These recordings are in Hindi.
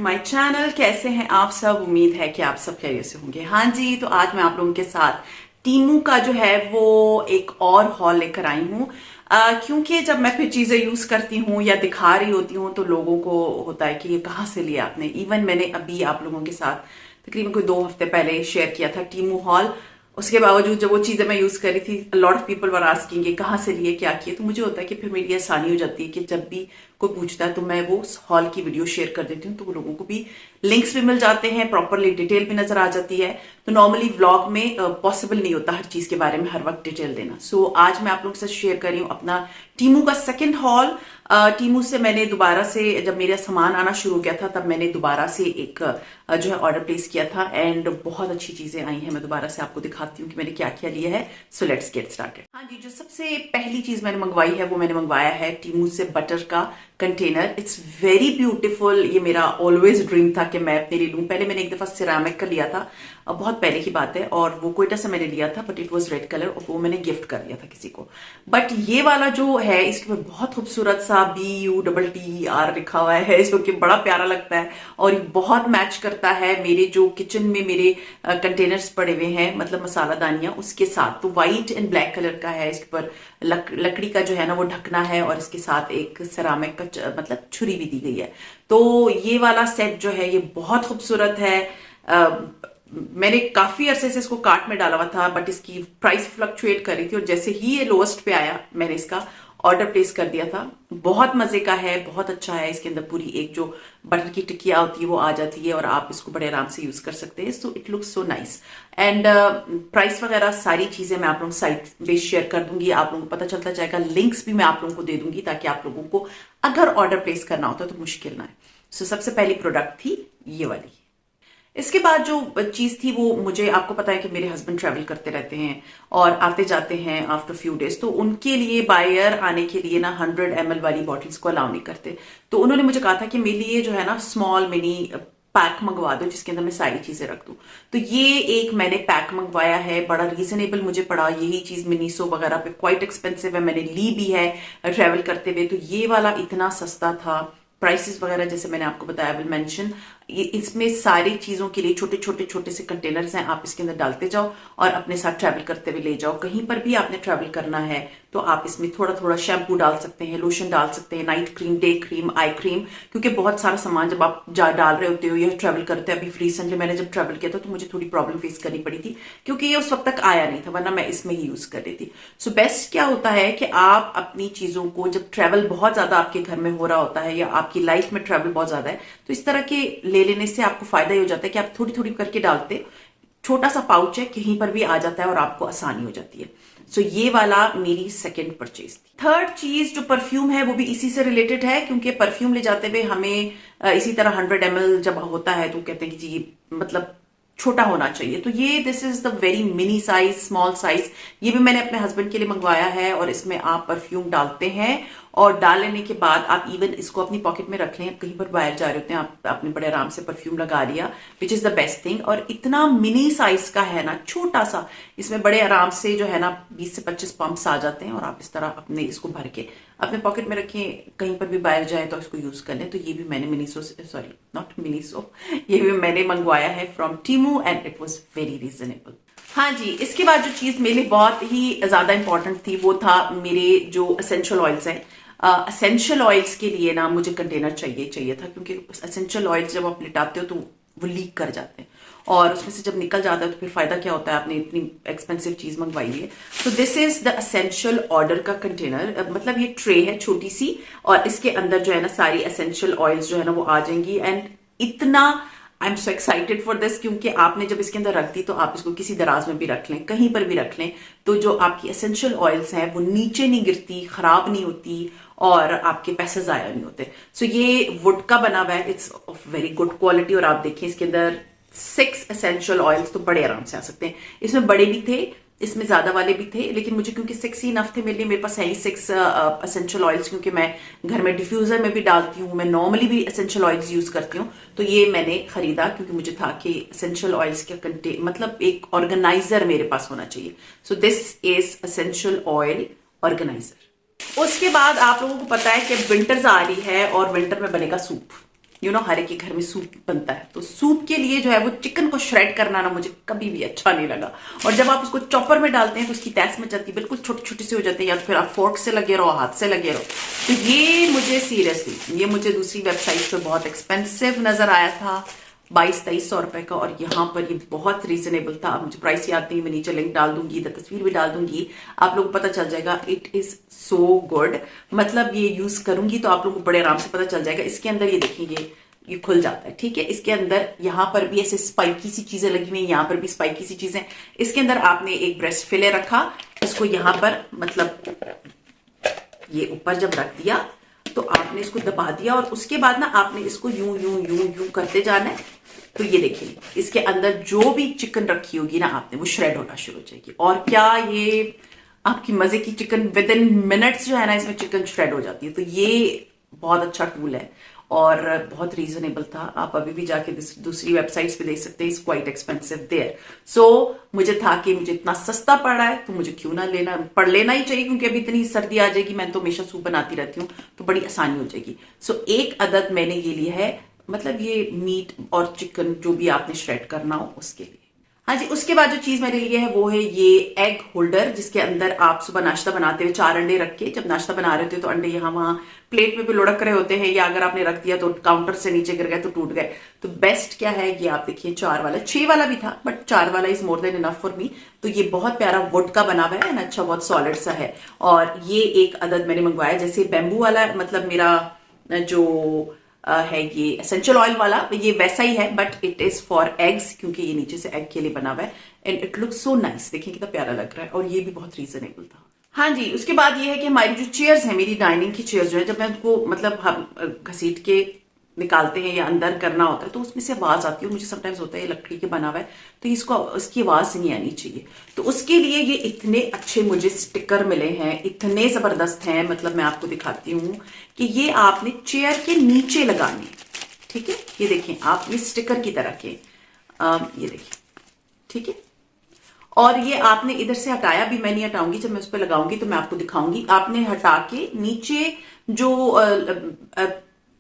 My channel. कैसे हैं आप सब? उम्मीद है कि आप सब खैरियत से होंगे। हाँ जी, तो आज मैं आप लोगों के साथ टीमू का जो है वो एक और हॉल लेकर आई हूँ। क्योंकि जब मैं फिर चीजें यूज करती हूँ या दिखा रही होती हूँ तो लोगों को होता है कि ये कहाँ से लिया आपने। इवन मैंने अभी आप लोगों के साथ तकरीबन कोई 2 हफ्ते पहले शेयर किया था टीमू हॉल। उसके बावजूद जब वो चीजें मैं यूज कर रही थी, lot of people were asking कहाँ से लिए, क्या किए। तो मुझे होता है कि फिर मेरी आसानी हो जाती है कि जब भी कोई पूछता है तो मैं वो हॉल की वीडियो शेयर कर देती हूँ, तो वो लोगों को भी लिंक्स भी मिल जाते हैं, प्रॉपरली डिटेल भी नजर आ जाती है। तो नॉर्मली व्लॉग में पॉसिबल नहीं होता हर चीज के बारे में हर वक्त डिटेल देना। सो आज मैं आप लोगों के साथ शेयर कर रही हूँ अपना टीमू का सेकेंड हॉल। टीमू से मैंने दोबारा से, जब मेरा सामान आना शुरू हो गया था तब मैंने दोबारा से एक जो है ऑर्डर प्लेस किया था एंड बहुत अच्छी चीजें आई हैं। मैं दोबारा से आपको दिखाती हूँ कि मैंने क्या क्या लिया है। So let's get started. हाँ जी, जो सबसे पहली चीज मैंने मंगवाई है वो मैंने मंगवाया है टीमू से बटर का कंटेनर। It's very beautiful. ये मेरा ऑलवेज ड्रीम था कि मैं अपने लिए लूं। पहले मैंने एक दफा सिरामिक का लिया था, बहुत पहले की बात है, और वो कोयटा से मैंने लिया था, but it was red colour और वो मैंने गिफ्ट कर दिया था किसी को। बट ये वाला जो है इसके ऊपर बहुत खूबसूरत सा BUTTER लिखा हुआ है, जो कि बड़ा प्यारा लगता है और ये बहुत मैच करता है मेरे जो किचन में मेरे कंटेनर्स पड़े हुए हैं, मतलब मसाला दानियां, उसके साथ। तो व्हाइट एंड ब्लैक कलर का है। इसके ऊपर लकड़ी का जो है ना वो ढकना है और इसके साथ एक सेरामिक का मतलब छुरी भी दी गई है। तो ये वाला सेट जो है ये बहुत खूबसूरत है। मैंने काफी अरसे से इसको कार्ट में डाला हुआ था, बट इसकी प्राइस फ्लक्चुएट कर रही थी और जैसे ही ये लोएस्ट पे आया मैंने इसका ऑर्डर प्लेस कर दिया था। बहुत मजे का है, बहुत अच्छा है। इसके अंदर पूरी एक जो बटर की टिकिया होती है वो आ जाती है और आप इसको बड़े आराम से यूज कर सकते हैं। So it looks so nice and price वगैरह सारी चीजें मैं आप लोगों को साइट पे शेयर कर दूंगी, आप लोगों को पता चलता जाएगा। लिंक्स भी मैं आप लोगों को दे दूंगी ताकि आप लोगों को अगर ऑर्डर प्लेस करना होता तो मुश्किल ना है। सो सबसे पहली प्रोडक्ट थी ये वाली। इसके बाद जो चीज थी वो, मुझे आपको पता है कि मेरे हस्बैंड ट्रैवल करते रहते हैं और आते जाते हैं आफ्टर फ्यू डेज, तो उनके लिए बायर आने के लिए ना 100 ml वाली बॉटल्स को अलाउ नहीं करते। तो उन्होंने मुझे कहा था कि मेरे लिए जो है ना स्मॉल मिनी पैक मंगवा दो जिसके अंदर मैं सारी चीजें रख दूं। तो ये एक मैंने पैक मंगवाया है, बड़ा रीजनेबल मुझे पड़ा। यही चीज मिनीसो वगैरह पे क्वाइट एक्सपेंसिव है, मैंने ली भी है ट्रैवल करते हुए। तो ये वाला इतना सस्ता था। प्राइसेस वगैरह जैसे मैंने आपको बताया, विल मेंशन। इसमें सारी चीजों के लिए छोटे छोटे छोटे से कंटेनर्स हैं, आप इसके अंदर डालते जाओ और अपने साथ ट्रैवल करते हुए ले जाओ। कहीं पर भी आपने ट्रैवल करना है तो आप इसमें थोड़ा थोड़ा शैम्पू डाल सकते हैं, लोशन डाल सकते हैं, night cream, day cream, eye cream, क्योंकि बहुत सारा सामान जब आप डाल रहे होते हो या ट्रैवल करते हैं। अभी रिसेंटली मैंने जब ट्रैवल किया था तो मुझे थोड़ी प्रॉब्लम फेस करनी पड़ी थी क्योंकि ये उस वक्त तक आया नहीं था, वरना मैं इसमें ही यूज कर रही थी। सो बेस्ट क्या होता है कि आप अपनी चीजों को, जब ट्रैवल बहुत ज्यादा आपके घर में हो रहा होता है या आपकी लाइफ में ट्रैवल बहुत ज्यादा है, तो इस तरह के ले लेने से आपको फायदा ही हो जाता है कि आप थोड़ी थोड़ी करके डालते। छोटा सा पाउच है, कहीं पर भी आ जाता है और आपको आसानी हो जाती है। सो ये वाला मेरी सेकेंड परचेज थी। थर्ड चीज जो परफ्यूम है वो भी इसी से रिलेटेड है, क्योंकि परफ्यूम ले जाते हुए हमें इसी तरह 100 ml जब होता है तो कहते हैं कि जी मतलब छोटा होना चाहिए। तो ये this is the very mini size, small size. ये भी मैंने अपने हस्बैंड के लिए मंगवाया है और इसमें आप परफ्यूम डालते हैं और डाल लेने के बाद आप इवन इसको अपनी पॉकेट में रख लें, कहीं पर बाहर जा रहे होते हैं आप आपने बड़े आराम से परफ्यूम लगा लिया, which is the best thing. और इतना मिनी साइज का है ना, छोटा सा, इसमें बड़े आराम से जो है ना 20 से 25 पंप्स आ जाते हैं और आप इस तरह अपने इसको भर के अपने पॉकेट में रखें, कहीं पर भी बाहर जाए तो इसको यूज कर लें। तो ये भी मैंने मिनीसो, सॉरी नॉट मिनीसो, ये भी मैंने मंगवाया है from Temu and it was very reasonable. हाँ जी, इसके बाद जो चीज मेरे लिए बहुत ही ज्यादा इंपॉर्टेंट थी वो था मेरे जो एसेंशियल ऑयल्स हैं। एसेंशियल ऑयल्स के लिए ना मुझे कंटेनर चाहिए था, क्योंकि एसेंशियल ऑयल्स जब आप लिटाते हो तो वो लीक कर जाते हैं और उसमें से जब निकल जाता है तो फिर फायदा क्या होता है, आपने इतनी एक्सपेंसिव चीज मंगवाई है। तो this is the essential order का कंटेनर, मतलब ये ट्रे है छोटी सी और इसके अंदर जो है ना सारी एसेंशियल ऑयल्स जो है ना वो आ जाएंगी। एंड इतना I am so excited for this, क्योंकि आपने जब इसके अंदर रख दी तो आप इसको किसी दराज में भी रख लें, कहीं पर भी रख लें, तो जो आपकी एसेंशियल ऑयल्स हैं वो नीचे नहीं गिरती, खराब नहीं होती और आपके पैसे जाया नहीं होते। सो ये वुड का बना हुआ है, it's of very good quality. और आप देखिए इसके अंदर 6 एसेंशियल ऑयल्स तो बड़े आराम से आ सकते हैं। इसमें बड़े भी थे, इसमें ज्यादा वाले भी थे, लेकिन मुझे क्योंकि 6 ही इनफ थे मेरे लिए, मेरे पास है ही 6 एसेंशियल ऑयल्स, क्योंकि मैं घर में डिफ्यूजर में भी डालती हूँ, मैं नॉर्मली भी एसेंशियल ऑयल्स यूज करती हूँ। तो ये मैंने खरीदा क्योंकि मुझे था कि एसेंशियल ऑयल्स का मतलब एक ऑर्गेनाइजर मेरे पास होना चाहिए। So this is essential oil organiser. उसके बाद आप लोगों को पता है कि विंटर्स आ रही है और विंटर में बनेगा सूप। हर एक के घर में सूप बनता है, तो सूप के लिए जो है वो चिकन को श्रेड करना ना मुझे कभी भी अच्छा नहीं लगा। और जब आप उसको चॉपर में डालते हैं तो उसकी तैस में जाती है, बिल्कुल छोटी छोटी सी हो जाती है, या तो फिर आप फोर्क से लगे रहो, हाथ से लगे रहो। तो ये मुझे सीरियसली, ये मुझे दूसरी वेबसाइट पे बहुत एक्सपेंसिव नजर आया था, 2200-2300 रुपए का, और यहाँ पर ये बहुत रीजनेबल था। अब मुझे प्राइस याद नहीं, मैं नीचे लिंक डाल दूंगी, तस्वीर भी डाल दूंगी, आप लोगों को पता चल जाएगा। इट इज सो गुड, मतलब ये यूज करूंगी तो आप लोगों को बड़े आराम से पता चल जाएगा। इसके अंदर ये देखिए, ये खुल जाता है, ठीक है। इसके अंदर यहाँ पर भी ऐसे स्पाइकी सी चीजें लगी हुई हैं, यहाँ पर भी स्पाइकी सी चीजें। इसके अंदर आपने एक ब्रेस्ट फिले रखा, इसको यहाँ पर मतलब ये ऊपर जब रख दिया तो आपने इसको दबा दिया, और उसके बाद ना आपने इसको यूं यूं यूं यूं करते जाना है। तो ये देखिए, इसके अंदर जो भी चिकन रखी होगी ना आपने, वो श्रेड होना शुरू हो जाएगी। और क्या ये आपकी मजे की चिकन विद इन मिनट्स जो है ना, इसमें चिकन श्रेड हो जाती है। तो ये बहुत अच्छा टूल है और बहुत रीजनेबल था। आप अभी भी जाके दूसरी वेबसाइट्स पे देख सकते हैं, इट्स क्वाइट एक्सपेंसिव देयर। सो मुझे था कि मुझे इतना सस्ता पड़ रहा है तो मुझे क्यों ना लेना ही चाहिए, क्योंकि अभी इतनी सर्दी आ जाएगी, मैं तो हमेशा सूप बनाती रहती हूँ, तो बड़ी आसानी हो जाएगी। सो एक अदद मैंने ये लिया है, मतलब ये मीट और चिकन जो भी आपने श्रेड करना हो उसके लिए। हाँ जी, उसके बाद जो चीज मैंने ली है वो है ये एग होल्डर, जिसके अंदर आप सुबह नाश्ता बनाते हुए 4 अंडे रख के, जब नाश्ता बना रहे होते तो अंडे यहाँ वहां प्लेट में भी लुढ़क रहे होते हैं, या अगर आपने रख दिया तो काउंटर से नीचे गिर गए तो टूट गए। तो बेस्ट क्या है, ये आप देखिए 4 वाला, 6 वाला भी था बट 4 वाला is more than enough for me. तो ये बहुत प्यारा वुड का बना हुआ है, अच्छा बहुत सॉलिड सा है। और ये एक अदद मैंने मंगवाया, जैसे बेम्बू वाला मतलब मेरा जो है ये एसेंशियल ऑयल वाला, ये वैसा ही है but it is for eggs, क्योंकि ये नीचे से एग के लिए बना हुआ है। And it looks so nice, देखिए कितना प्यारा लग रहा है, और ये भी बहुत रीजनेबल था। हाँ जी, उसके बाद ये है कि हमारी जो चेयर्स है, मेरी डाइनिंग की चेयर्स जो है, जब मैं उनको मतलब हम घसीट के निकालते हैं या अंदर करना होता है तो उसमें से आवाज आती है, और मुझे समटाइम्स होता है लकड़ी के बना हुआ है तो इसको उसकी आवाज नहीं आनी चाहिए। तो उसके लिए ये इतने अच्छे मुझे स्टिकर मिले हैं, इतने जबरदस्त हैं, मतलब मैं आपको दिखाती हूँ कि ये आपने चेयर के नीचे लगाने, ठीक है। ये देखें आप, ये स्टिकर की तरह के ये देखिए, ठीक है। और ये आपने इधर से हटाया भी, मैं नहीं हटाऊंगी, जब मैं उस पर लगाऊंगी तो मैं आपको दिखाऊंगी। आपने हटा के नीचे जो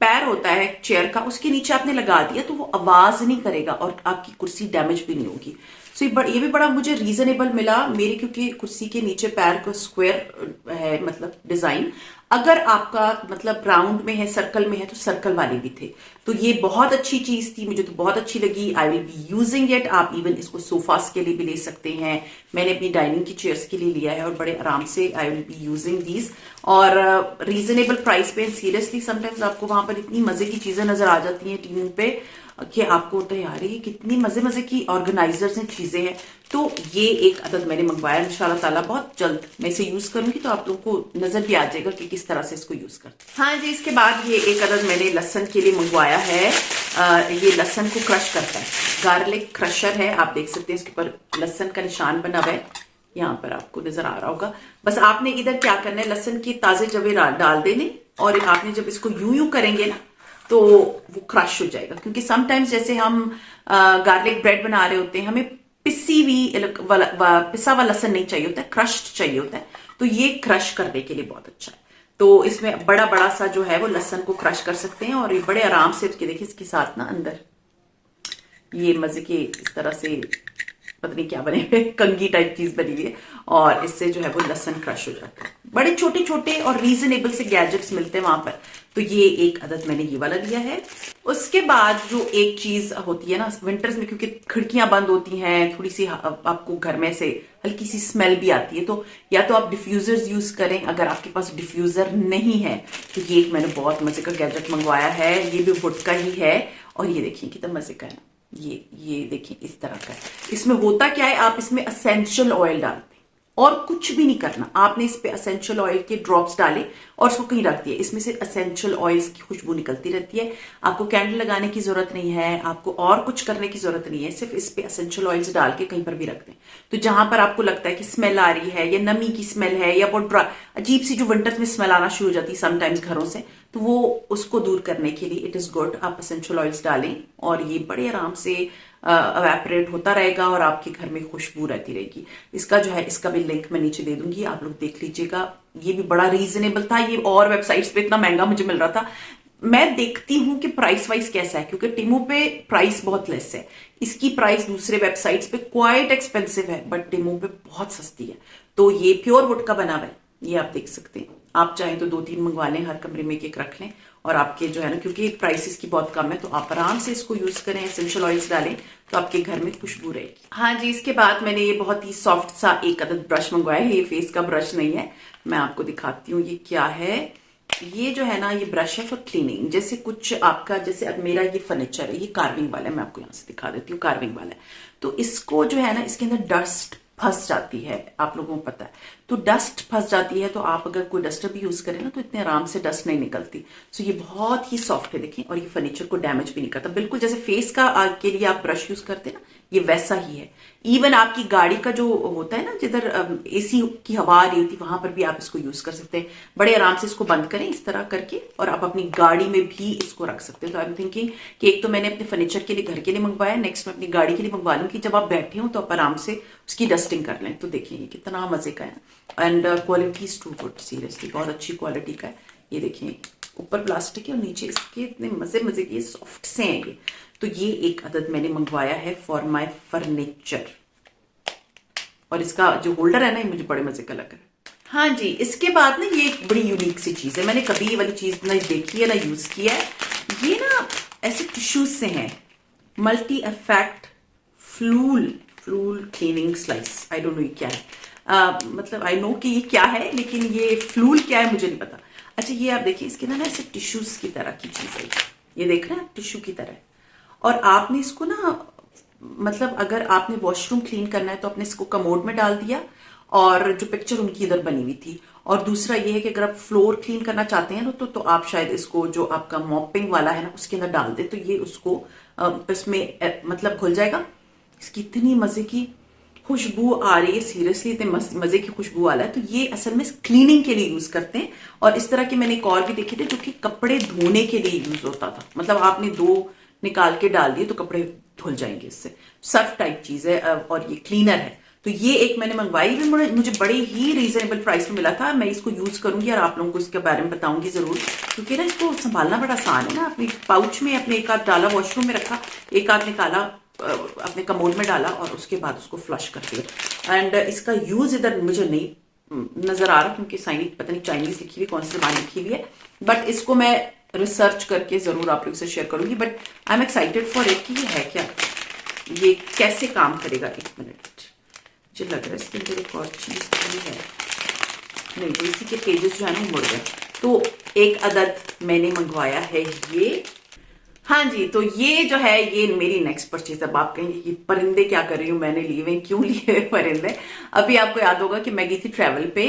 पैर होता है चेयर का, उसके नीचे आपने लगा दिया तो वो आवाज नहीं करेगा और आपकी कुर्सी डैमेज भी नहीं होगी। सो ये भी बड़ा मुझे रीजनेबल मिला मेरे, क्योंकि कुर्सी के नीचे पैर का स्क्वायर है मतलब डिजाइन, अगर आपका मतलब राउंड में है, सर्कल में है, तो सर्कल वाले भी थे। तो ये बहुत अच्छी चीज थी, मुझे तो बहुत अच्छी लगी। I will be using it. आप इवन इसको सोफास के लिए भी ले सकते हैं, मैंने अपनी डाइनिंग की चेयर्स के लिए लिया है और बड़े आराम से I will be using these, और रीजनेबल प्राइस पे। सीरियसली समटाइम्स आपको वहां पर इतनी मजे की चीजें नजर आ जाती हैं टीमों पे कि आपको होता है यार ये कितनी मजे मजे की ऑर्गेनाइजर्स हैं, चीजें हैं। तो ये एक अदद मैंने मंगवाया, इंशाल्लाह ताला बहुत जल्द मैं इसे यूज करूंगी तो आप लोगों को नजर भी आ जाएगा कि किस तरह से इसको यूज करते हैं। हाँ जी, इसके बाद ये एक अदद मैंने लहसन के लिए मंगवाया है। ये लहसन को क्रश करता है, गार्लिक क्रशर है, आप देख सकते हैं इसके ऊपर लहसन का निशान बना हुआ है, यहाँ पर आपको नजर आ रहा होगा। बस आपने इधर क्या करना है, लहसन की ताजे जवे डाल देने, और आपने जब इसको यूं यूं करेंगे ना तो वो क्रश हो जाएगा। क्योंकि समटाइम्स जैसे हम गार्लिक ब्रेड बना रहे होते हैं, हमें पिसा हुआ लहसन नहीं चाहिए होता है, क्रश्ड चाहिए होता है। तो ये क्रश करने के लिए बहुत अच्छा है। तो इसमें बड़ा बड़ा सा जो है वो लहसन को क्रश कर सकते हैं, और ये बड़े आराम से देखिए इसके साथ ना अंदर ये मजे के इस तरह से पता नहीं क्या बने हुए कंगी टाइप चीज बनी हुई है, और इससे जो है वो लहसन क्रश हो जाता है। बड़े छोटे छोटे और रीजनेबल से गैजेट्स मिलते हैं वहां पर। तो ये एक अदद मैंने ये वाला लिया है। उसके बाद जो एक चीज होती है ना विंटर्स में, क्योंकि खिड़कियां बंद होती हैं, थोड़ी सी आपको घर में से हल्की सी स्मेल भी आती है, तो या तो आप डिफ्यूजर्स यूज करें, अगर आपके पास डिफ्यूजर नहीं है तो ये एक मैंने बहुत मजे का गैजेट मंगवाया है, ये भी वुड का ही है। और ये देखिए कितना मजे का है, ये देखिए इस तरह का है। इसमें होता क्या है, आप इसमें एसेंशियल ऑयल डालते हैं और कुछ भी नहीं करना, आपने इस पे एसेंशियल ऑयल के ड्रॉप्स डाले और उसको कहीं रख दिए, इसमें से एसेंशियल ऑयल्स की खुशबू निकलती रहती है। आपको कैंडल लगाने की जरूरत नहीं है, आपको और कुछ करने की जरूरत नहीं है, सिर्फ इस पे एसेंशियल ऑयल्स डाल के कहीं पर भी रख दें। तो जहां पर आपको लगता है कि स्मेल आ रही है, या नमी की स्मेल है, या बहुत अजीब सी जो विंटर्स में स्मेल आना शुरू हो जाती है समटाइम्स घरों से, तो वो उसको दूर करने के लिए इट इज गुड आप एसेंशियल ऑयल्स डालें, और ये बड़े आराम से एवेपोरेट होता रहेगा और आपके घर में खुशबू रहती रहेगी। इसका जो है, इसका भी लिंक मैं नीचे दे दूंगी, आप लोग देख लीजिएगा। ये भी बड़ा रीजनेबल था, ये और वेबसाइट्स पे इतना महंगा मुझे मिल रहा था, मैं देखती हूँ कि प्राइस वाइज कैसा है, क्योंकि टिमो पे प्राइस बहुत लेस है। इसकी प्राइस दूसरे वेबसाइट्स पे क्वाइट एक्सपेंसिव है, बट टिमो पे बहुत सस्ती है। तो ये प्योर वुड का बना हुआ है, ये आप देख सकते हैं। आप चाहें तो 2-3 मंगवा लें, हर कमरे में एक रख लें, और आपके जो है ना, क्योंकि प्राइसेस की बहुत कम है, तो आप आराम से इसको यूज करें, एसेंशियल ऑयल्स डालें तो आपके घर में खुशबू रहेगी। हाँ जी, इसके बाद मैंने ये बहुत ही सॉफ्ट सा एक अदद ब्रश मंगवाया है। ये फेस का ब्रश नहीं है, मैं आपको दिखाती हूँ ये क्या है। ये जो है ना, ये ब्रश है फॉर क्लीनिंग। जैसे कुछ आपका, जैसे अब मेरा ये फर्नीचर है, ये कार्विंग वाला है, मैं आपको यहाँ से दिखा देती हूँ, कार्विंग वाला है। तो इसको जो है ना, इसके अंदर डस्ट फंस जाती है, आप लोगों को पता है। तो डस्ट फंस जाती है, तो आप अगर कोई डस्टर भी यूज करें ना, तो इतने आराम से डस्ट नहीं निकलती। सो ये बहुत ही सॉफ्ट है, देखिए, और ये फर्नीचर को डैमेज भी नहीं करता। बिल्कुल जैसे फेस का के लिए आप ब्रश यूज करते हैं ना, ये वैसा ही है। इवन आपकी गाड़ी का जो होता है ना, जिधर एसी की हवा आ रही होती, वहां पर भी आप इसको यूज कर सकते हैं। बड़े आराम से इसको बंद करें इस तरह करके, और आप अपनी गाड़ी में भी इसको रख सकते हैं। तो आई एम थिंकिंग कि एक तो मैंने अपने फर्नीचर के लिए, घर के लिए मंगवाया, नेक्स्ट मैं अपनी गाड़ी के लिए मंगवा लूँ, कि जब आप बैठे हो तो आप आराम से उसकी डस्टिंग कर लें। तो देखिए ये कितना मजे का है, and quality is too good, seriously बहुत अच्छी क्वालिटी का है। ये देखिए, ऊपर प्लास्टिक है और नीचे इसके इतने मजे मजे के सॉफ्ट से हैं ये। तो ये एक अदद मैंने मंगवाया है फॉर माय फर्नीचर, और इसका जो होल्डर है ना, ये मुझे बड़े मजे का लग रहा है। हाँ जी, इसके बाद ना, ये एक बड़ी यूनिक सी चीज है, मैंने कभी ये वाली चीज ना देखी है ना यूज किया है। ये ना ऐसे टिश्यूज से है, multi effect fluid cleaning slice. I don't know ये क्या है, मतलब आई नो कि ये क्या है, लेकिन ये फ्लूल क्या है मुझे नहीं पता। अच्छा, ये आप देखिए, इसके ना ऐसे टिश्यूज की तरह की चीज है, ये देख रहे हैं, टिश्यू की तरह। और आपने इसको ना, मतलब अगर आपने वॉशरूम क्लीन करना है तो आपने इसको कमोड में डाल दिया, और जो पिक्चर उनकी इधर बनी हुई थी। और दूसरा ये है कि अगर आप फ्लोर क्लीन करना चाहते हैं ना, तो आप शायद इसको, जो आपका मॉपिंग वाला है ना, उसके अंदर डाल दे, तो ये उसको इसमें मतलब घुल जाएगा। इसकी इतनी मजे की खुशबू आ रही है, सीरियसली इतने मजे की खुशबू वाला है। तो ये असल में क्लीनिंग के लिए यूज करते हैं। और इस तरह के मैंने एक और भी देखे थे, जो कि कपड़े धोने के लिए यूज होता था। मतलब आपने दो निकाल के डाल दिए तो कपड़े धुल जाएंगे इससे, सर्फ टाइप चीज है, और ये क्लीनर है। तो ये एक मैंने मंगवाई भी, मुझे बड़े ही रीजनेबल प्राइस में मिला था। मैं इसको यूज करूंगी और आप लोगों को इसके बारे में बताऊंगी जरूर, क्योंकि ना इसको संभालना बड़ा आसान है ना। अपने पाउच में अपने एक हाथ डाला, वॉशरूम में रखा, एक हाथ निकाला, अपने कमोड में डाला, और उसके बाद उसको फ्लश कर दिया। एंड इसका यूज इधर मुझे नहीं नजर आ रहा, क्योंकि साइनिक पता नहीं चाइनीज लिखी हुई, कौन सी जबान लिखी हुई है, बट इसको मैं रिसर्च करके जरूर आप लोगों से शेयर करूंगी। But I am excited for it कि ये है क्या, ये कैसे काम करेगा। एक मिनट, मुझे लग रहा है इसके अंदर एक और चीज है, नहीं, तो इसी के पेजेस जो है ना मुड़ गए। तो एक अदद मैंने मंगवाया है ये। हाँ जी, तो ये जो है, ये मेरी नेक्स्ट परचेज। अब आप कहेंगे कि परिंदे क्या कर रही हूँ, मैंने लिए हुए, क्यों लिए हुए परिंदे। अभी आपको याद होगा कि मैं गई थी ट्रैवल पे,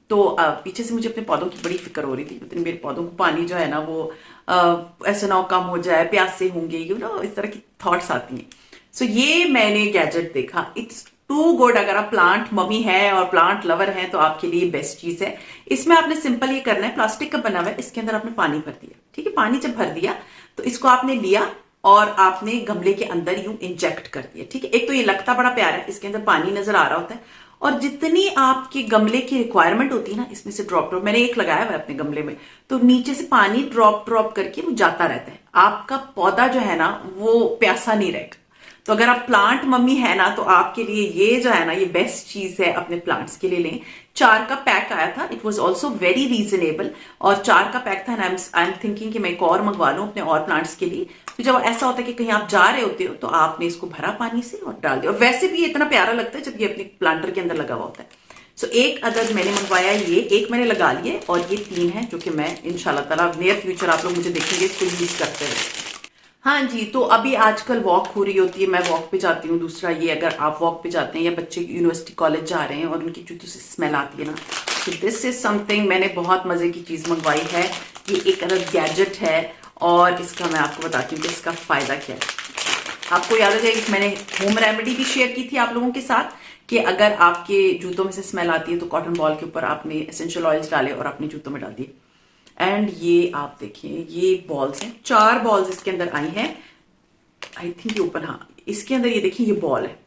तो पीछे से मुझे अपने पौधों की बड़ी फिक्र हो रही थी। मतलब मेरे पौधों को पानी जो है ना, वो ऐसा ना कम हो जाए, प्यासे होंगे, इस तरह की थॉट्स आती हैं। सो ये मैंने गैजेट देखा, इट्स टू गुड। अगर आप प्लांट मम्मी है और प्लांट लवर है तो आपके लिए बेस्ट चीज है। इसमें आपने सिंपल ये करना है, प्लास्टिक का बना हुआ है, इसके अंदर आपने पानी भर दिया, ठीक है। पानी जब भर दिया तो इसको आपने लिया और आपने गमले के अंदर यूं इंजेक्ट कर दिया, ठीक है। एक तो ये लगता बड़ा प्यारा है, इसके अंदर पानी नजर आ रहा होता है, और जितनी आपके गमले की रिक्वायरमेंट होती है ना, इसमें से ड्रॉप ड्रॉप, मैंने एक लगाया हुआ है अपने गमले में, तो नीचे से पानी ड्रॉप ड्रॉप करके वो जाता रहता है। आपका पौधा जो है ना, वो प्यासा नहीं रहेगा। तो अगर आप प्लांट मम्मी है ना, तो आपके लिए ये जो है ना, ये बेस्ट चीज है, अपने प्लांट्स के लिए लें। 4 का पैक आया था, it was also very reasonable, और 4 का पैक था। आई एम थिंकिंग कि मैं एक और मंगवा लूं अपने और प्लांट्स के लिए। तो जब ऐसा होता है कि कहीं आप जा रहे होते हो, तो आपने इसको भरा पानी से और डाल दिया। और वैसे भी ये इतना प्यारा लगता है जब ये अपने प्लांटर के अंदर लगा हुआ होता है। सो एक अदद मैंने मंगवाया, ये एक मैंने लगा लिए, और ये 3 है जो कि मैं इंशाल्लाह ताला नियर फ्यूचर आप लोग मुझे देखेंगे इसको यूज करते हुए। हाँ जी, तो अभी आजकल वॉक हो रही होती है, मैं वॉक पे जाती हूँ। दूसरा ये, अगर आप वॉक पे जाते हैं या बच्चे यूनिवर्सिटी कॉलेज जा रहे हैं और उनकी जूतों से स्मेल आती है ना, तो दिस इज समथिंग, मैंने बहुत मजे की चीज मंगवाई है। ये एक अलग गैजेट है, और इसका मैं आपको बताती हूँ कि इसका फायदा क्या है। आपको याद है कि मैंने होम रेमेडी भी शेयर की थी आप लोगों के साथ, कि अगर आपके जूतों में से स्मेल आती है तो कॉटन बॉल के ऊपर आपने एसेंशियल ऑयल्स डाले और अपने जूतों में डाल दिए। एंड ये आप देखिए, ये बॉल्स हैं, 4 बॉल्स इसके अंदर आई हैं। आई थिंक ये ओपन, हाँ, इसके अंदर ये देखिए, ये बॉल है,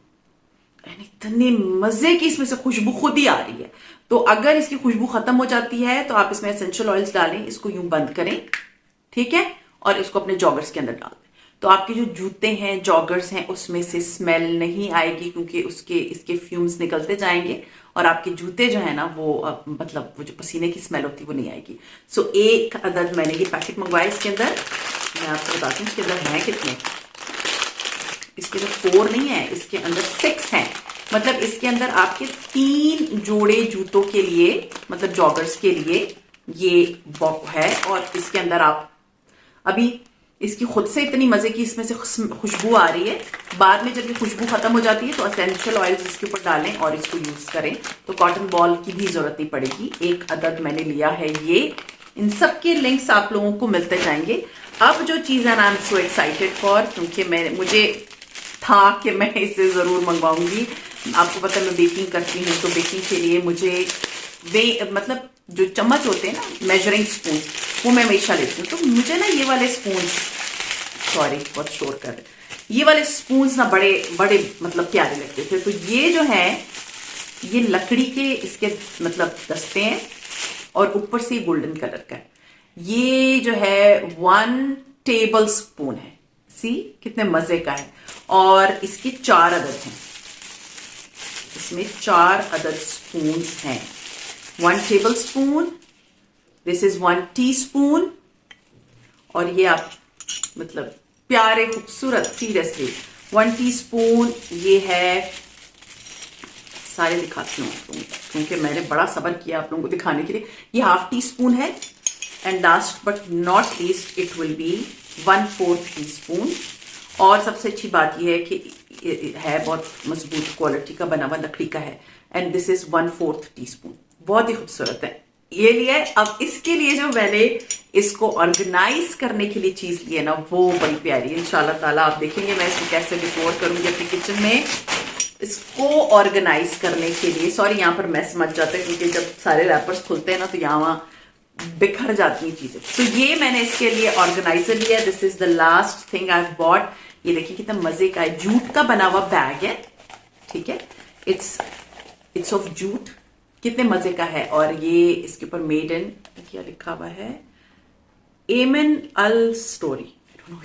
एंड इतने मजे की इसमें से खुशबू खुद ही आ रही है। तो अगर इसकी खुशबू खत्म हो जाती है तो आप इसमें एसेंशियल ऑयल्स डालें, इसको यूं बंद करें, ठीक है, और इसको अपने जॉगर्स के अंदर डाल दें। तो आपके जो जूते हैं, जॉगर्स हैं, उसमें से स्मेल नहीं आएगी, क्योंकि उसके इसके फ्यूम्स निकलते जाएंगे और आपके जूते जो है ना वो मतलब वो जो पसीने की स्मेल होती है वो नहीं आएगी। सो एक अदद मैंने ये पैकेट मंगवाया। इसके अंदर मैं आपको बताती हूँ इसके अंदर हैं कितने। इसके अंदर 4 नहीं है, इसके अंदर 6 हैं। मतलब इसके अंदर आपके 3 जोड़े जूतों के लिए, मतलब जॉगर्स के लिए ये है। और इसके अंदर आप अभी इसकी खुद से इतनी मजे की इसमें से खुशबू आ रही है। बाद में जब ये खुशबू खत्म हो जाती है तो एसेंशियल ऑयल्स इसके ऊपर डालें और इसको यूज करें, तो कॉटन बॉल की भी जरूरत नहीं पड़ेगी। एक अदद मैंने लिया है ये। इन सब के लिंक्स आप लोगों को मिलते जाएंगे। अब जो चीज है ना, I am so excited for, क्योंकि मुझे था कि मैं इसे जरूर मंगवाऊंगी। आपको पता है मैं बेकिंग करती हूँ, तो बेकिंग के लिए मुझे मतलब जो चम्मच होते हैं ना, मेजरिंग स्पून, वो मैं हमेशा लेती हूँ। तो मुझे ना ये वाले स्पून, सॉरी बहुत शोर कर रहे, ये वाले स्पून ना बड़े बड़े मतलब प्यारे लगते थे। तो ये जो है ये लकड़ी के इसके मतलब दस्ते हैं और ऊपर से गोल्डन कलर का है। ये जो है 1 टेबल स्पून है। सी कितने मजे का है। और इसके 4 अदद हैं, इसमें 4 अदद स्पून हैं। 1 table spoon, this is 1 teaspoon, और ये आप मतलब प्यारे खूबसूरत, सीरियसली 1 टीस्पून ये है। सारे दिखाती हूँ आप लोगों को, क्योंकि मैंने बड़ा सब्र किया आप लोगों को दिखाने के लिए। ये 1/2 टीस्पून है। And last but not least it will be 1/4 teaspoon. और सबसे अच्छी बात यह है कि है बहुत मजबूत क्वालिटी का बना हुआ, लकड़ी का है। And this is 1/4 teaspoon. बहुत ही खूबसूरत है। ये लिया है। अब इसके लिए जो मैंने इसको ऑर्गेनाइज करने के लिए चीज ली है ना, वो बड़ी प्यारी है। इंशाल्लाह ताला आप देखेंगे मैं इसको कैसे डेकोर करूंगी अपने किचन में। इसको ऑर्गेनाइज करने के लिए, सॉरी यहाँ पर मैस मच जाता है, क्योंकि जब सारे रैपर्स खुलते हैं ना तो यहाँ बिखर जाती हैं चीजें। तो ये मैंने इसके लिए ऑर्गेनाइजर लिया। This is the last thing I have bought. ये देखिए कितना मजे का है, जूट का बना हुआ बैग है, ठीक है। इट्स ऑफ जूट, कितने मजे का है। और ये इसके ऊपर मेड इन क्या लिखा हुआ है, एमन अल स्टोरी,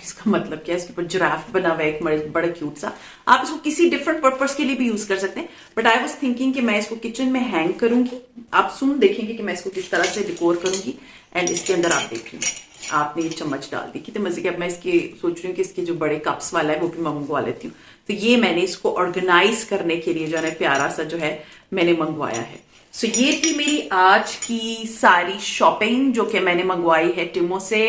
इसका मतलब क्या है। इसके ऊपर जिराफ बना हुआ है एक बड़ा क्यूट सा। आप इसको किसी डिफरेंट पर्पस के लिए भी यूज कर सकते हैं, बट आई वाज थिंकिंग कि मैं इसको किचन में हैंग करूंगी। आप सुन देखेंगे कि मैं इसको किस तरह से डिकोर करूंगी। एंड इसके अंदर आप देख लीजिए, आपने ये चम्मच डाल दी, कितने मजे के। अब मैं इसके सोच रही हूँ कि इसके जो बड़े कप्स वाला है वो भी मैं मंगवा लेती हूँ। तो ये मैंने इसको ऑर्गेनाइज करने के लिए जो है प्यारा सा जो है मैंने मंगवाया है। सो ये थी मेरी आज की सारी शॉपिंग जो कि मैंने मंगवाई है टिमो से।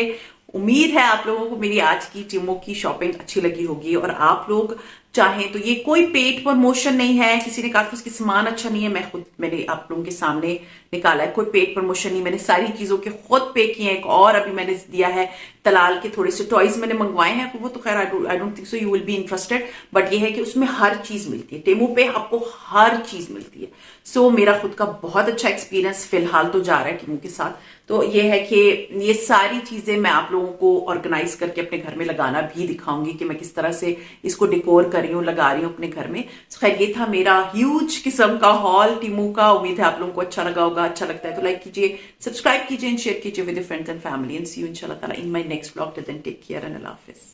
उम्मीद है आप लोगों को मेरी आज की टिमो की शॉपिंग अच्छी लगी होगी। और आप लोग चाहें तो, ये कोई पेड प्रमोशन नहीं है। किसी ने कहा कि उसकी सामान अच्छा नहीं है, मैंने आप लोगों के सामने निकाला है। कोई पेड प्रमोशन नहीं, मैंने सारी चीजों के खुद पे किए हैं। एक और अभी मैंने दिया है तलाल के थोड़े से टॉयज मैंने मंगवाए हैं, वो तो खैर I don't think so you will be interested, but ये है कि उसमें हर चीज मिलती है। टेमो पे आपको हर चीज मिलती है। सो मेरा खुद का बहुत अच्छा एक्सपीरियंस फिलहाल तो जा रहा है टेमो के साथ। तो ये है कि ये सारी चीजें मैं आप लोगों को ऑर्गेनाइज करके अपने घर में लगाना भी दिखाऊंगी कि मैं किस तरह से इसको डिकोर कर रही हूँ, लगा रही हूँ अपने घर में। खैर ये था मेरा ह्यूज किस्म का हॉल टिमो का। उम्मीद है आप लोगों को अच्छा लगा होगा। अच्छा लगता है तो लाइक कीजिए, सब्सक्राइब कीजिए, शेयर कीजिए with your friends and family. And see you इंशाल्लाह ताला in my next vlog. Till then take care and अल्लाह हाफिज।